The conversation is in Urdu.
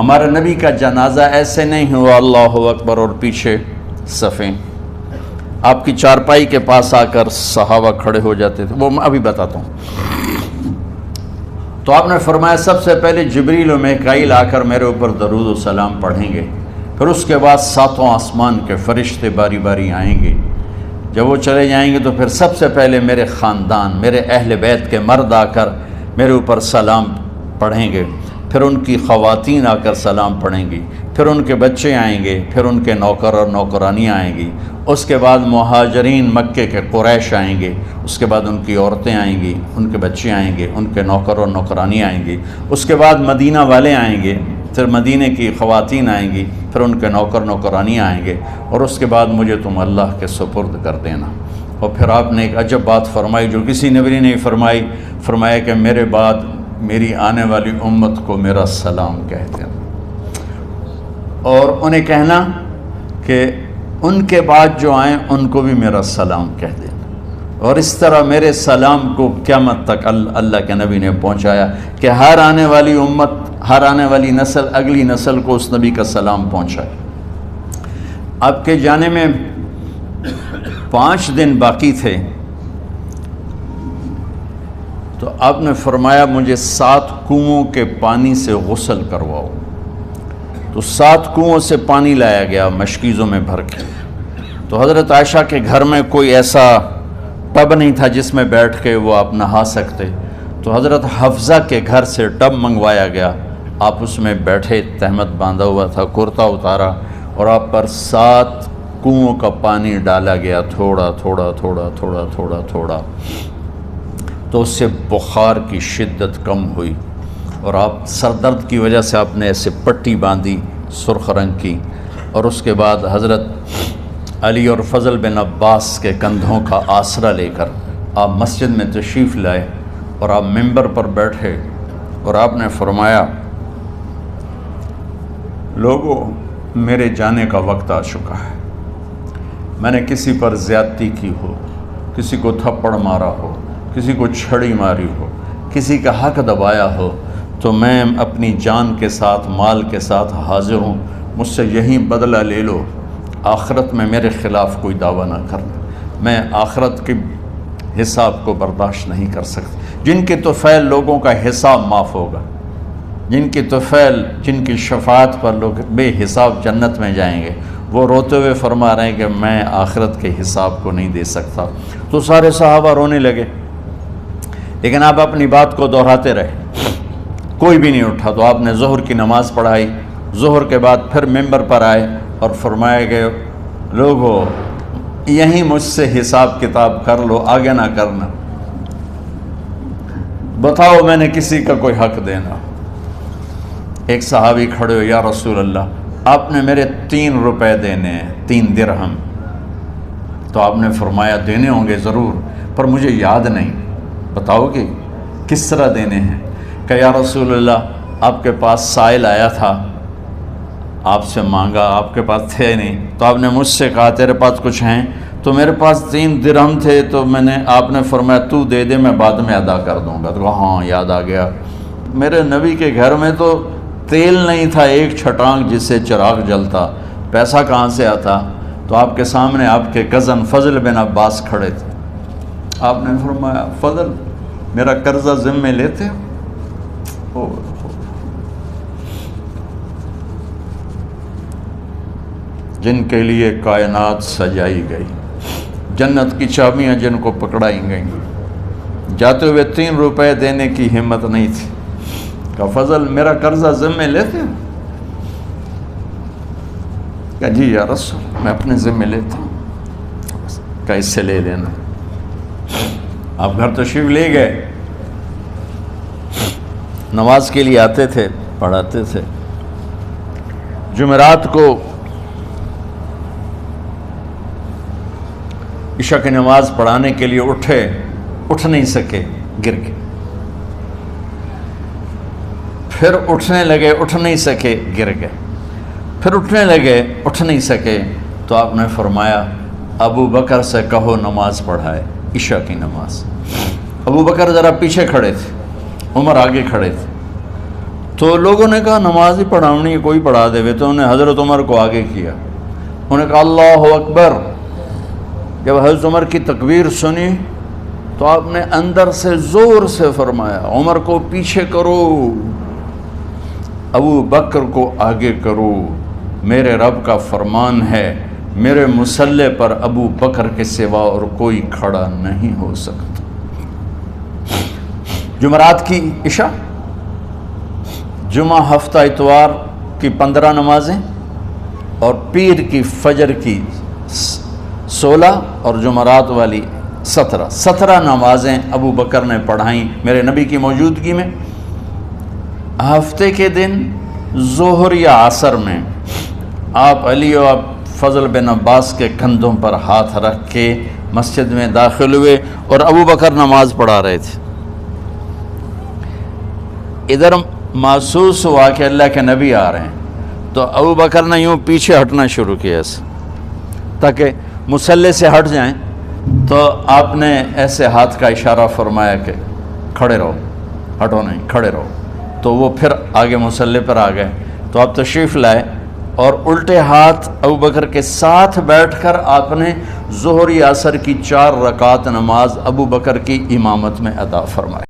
ہمارے نبی کا جنازہ ایسے نہیں ہوا اللہ اکبر اور پیچھے صفیں، آپ کی چارپائی کے پاس آ کر صحابہ کھڑے ہو جاتے تھے، وہ میں ابھی بتاتا ہوں۔ تو آپ نے فرمایا سب سے پہلے جبریل و میکائیل آ کر میرے اوپر درود و سلام پڑھیں گے، پھر اس کے بعد ساتوں آسمان کے فرشتے باری باری آئیں گے، جب وہ چلے جائیں گے تو پھر سب سے پہلے میرے خاندان، میرے اہل بیت کے مرد آ کر میرے اوپر سلام پڑھیں گے، پھر ان کی خواتین آ کر سلام پڑھیں گی، پھر ان کے بچے آئیں گے، پھر ان کے نوکر اور نوکرانیاں آئیں گی، اس کے بعد مہاجرین مکے کے قریش آئیں گے، اس کے بعد ان کی عورتیں آئیں گی، ان کے بچے آئیں گے، ان کے نوکر اور نوکرانی آئیں گی، اس کے بعد مدینہ والے آئیں گے، پھر مدینہ کی خواتین آئیں گی، پھر ان کے نوکر نوکرانی آئیں گے، اور اس کے بعد مجھے تم اللہ کے سپرد کر دینا۔ اور پھر آپ نے ایک عجب بات فرمائی جو کسی نبی نے نہیں فرمائی، فرمایا کہ میرے بعد میری آنے والی امت کو میرا سلام کہتے ہیں، اور انہیں کہنا کہ ان کے بعد جو آئیں ان کو بھی میرا سلام کہہ دینا، اور اس طرح میرے سلام کو قیامت تک اللہ کے نبی نے پہنچایا کہ ہر آنے والی امت، ہر آنے والی نسل اگلی نسل کو اس نبی کا سلام پہنچائے۔ آپ کے جانے میں 5 دن باقی تھے، تو آپ نے فرمایا مجھے 7 کنوؤں کے پانی سے غسل کرواؤ، تو 7 کنوؤں سے پانی لایا گیا مشکیزوں میں بھر کے۔ تو حضرت عائشہ کے گھر میں کوئی ایسا ٹب نہیں تھا جس میں بیٹھ کے وہ آپ نہا سکتے، تو حضرت حفصہ کے گھر سے ٹب منگوایا گیا، آپ اس میں بیٹھے، تہمت باندھا ہوا تھا، کرتا اتارا، اور آپ پر 7 کنوؤں کا پانی ڈالا گیا، تھوڑا تھوڑا تھوڑا تھوڑا تھوڑا تھوڑا، تو اس سے بخار کی شدت کم ہوئی، اور آپ سر درد کی وجہ سے آپ نے ایسے پٹی باندھی سرخ رنگ کی، اور اس کے بعد حضرت علی اور فضل بن عباس کے کندھوں کا آسرا لے کر آپ مسجد میں تشریف لائے، اور آپ ممبر پر بیٹھے، اور آپ نے فرمایا لوگوں میرے جانے کا وقت آ چکا ہے، میں نے کسی پر زیادتی کی ہو، کسی کو تھپڑ مارا ہو، کسی کو چھڑی ماری ہو، کسی کا حق دبایا ہو، تو میں اپنی جان کے ساتھ، مال کے ساتھ حاضر ہوں، مجھ سے یہیں بدلہ لے لو، آخرت میں میرے خلاف کوئی دعویٰ نہ کرنا، میں آخرت کے حساب کو برداشت نہیں کر سکتا۔ جن کے طفیل لوگوں کا حساب معاف ہوگا، جن کی طفیل، جن کی شفاعت پر لوگ بے حساب جنت میں جائیں گے، وہ روتے ہوئے فرما رہے ہیں کہ میں آخرت کے حساب کو نہیں دے سکتا۔ تو سارے صحابہ رونے لگے، لیکن آپ اپنی بات کو دہراتے رہے، کوئی بھی نہیں اٹھا۔ تو آپ نے ظہر کی نماز پڑھائی، ظہر کے بعد پھر ممبر پر آئے اور فرمایا کہ لوگو یہیں مجھ سے حساب کتاب کر لو، آگے نہ کرنا، بتاؤ میں نے کسی کا کوئی حق دینا۔ ایک صحابی کھڑے ہو، یا رسول اللہ آپ نے میرے 3 روپے دینے ہیں، 3 درہم۔ تو آپ نے فرمایا دینے ہوں گے ضرور، پر مجھے یاد نہیں، بتاؤ کہ کس طرح دینے ہیں؟ کہ یا رسول اللہ آپ کے پاس سائل آیا تھا، آپ سے مانگا، آپ کے پاس تھے نہیں، تو آپ نے مجھ سے کہا تیرے پاس کچھ ہیں؟ تو میرے پاس 3 درہم تھے، تو آپ نے فرمایا تو دے دے، میں بعد میں ادا کر دوں گا۔ تو ہاں یاد آ گیا، میرے نبی کے گھر میں تو تیل نہیں تھا، ایک چھٹانگ جس سے چراغ جلتا، پیسہ کہاں سے آتا؟ تو آپ کے سامنے آپ کے کزن فضل بن عباس کھڑے تھے، آپ نے فرمایا فضل میرا قرضہ ذمے لیتے ہو؟ جن کے لیے کائنات سجائی گئی، جنت کی چابیاں جن کو پکڑائی گئیں، جاتے ہوئے 3 روپے دینے کی ہمت نہیں تھی، کہ فضل میرا قرضہ ذمے لیتے ہو؟ کہ جی یا رسول میں اپنے ذمے لیتا ہوں، کہ اس سے لے لینا۔ آپ گھر تشریف لے گئے، نماز کے لیے آتے تھے، پڑھاتے تھے۔ جمعرات کو عشاء کی نماز پڑھانے کے لیے اٹھ نہیں سکے، گر گئے، پھر اٹھنے لگے، اٹھ نہیں سکے، گر گئے، پھر اٹھنے لگے، اٹھ نہیں سکے، تو آپ نے فرمایا ابو بکر سے کہو نماز پڑھائے، عشاء کی نماز۔ ابو بکر ذرا پیچھے کھڑے تھے، عمر آگے کھڑے تھے، تو لوگوں نے کہا نماز ہی پڑھاونی ہے، کوئی پڑھا دے، تو انہیں حضرت عمر کو آگے کیا، انہوں نے کہا اللہ اکبر۔ جب حضرت عمر کی تکبیر سنی تو آپ نے اندر سے زور سے فرمایا عمر کو پیچھے کرو، ابو بکر کو آگے کرو، میرے رب کا فرمان ہے میرے مصلی پر ابو بکر کے سوا اور کوئی کھڑا نہیں ہو سکتا۔ جمعرات کی عشاء، جمعہ ہفتہ اتوار کی 15 نمازیں اور پیر کی فجر کی 16 اور جمعرات والی 17 نمازیں ابو بکر نے پڑھائیں میرے نبی کی موجودگی میں۔ ہفتے کے دن ظہر یا عصر میں آپ علی و فضل بن عباس کے کندھوں پر ہاتھ رکھ کے مسجد میں داخل ہوئے اور ابو بکر نماز پڑھا رہے تھے۔ ادھر محسوس ہوا کہ اللہ کے نبی آ رہے ہیں، تو ابو بکر نے یوں پیچھے ہٹنا شروع کیا ایسے تاکہ مصلی سے ہٹ جائیں، تو آپ نے ایسے ہاتھ کا اشارہ فرمایا کہ کھڑے رہو، ہٹو نہیں، کھڑے رہو۔ تو وہ پھر آگے مصلی پر آ گئے، تو آپ تشریف لائے اور الٹے ہاتھ ابو بکر کے ساتھ بیٹھ کر آپ نے ظہر یا عصر کی 4 رکعت نماز ابو بکر کی امامت میں ادا فرمائی۔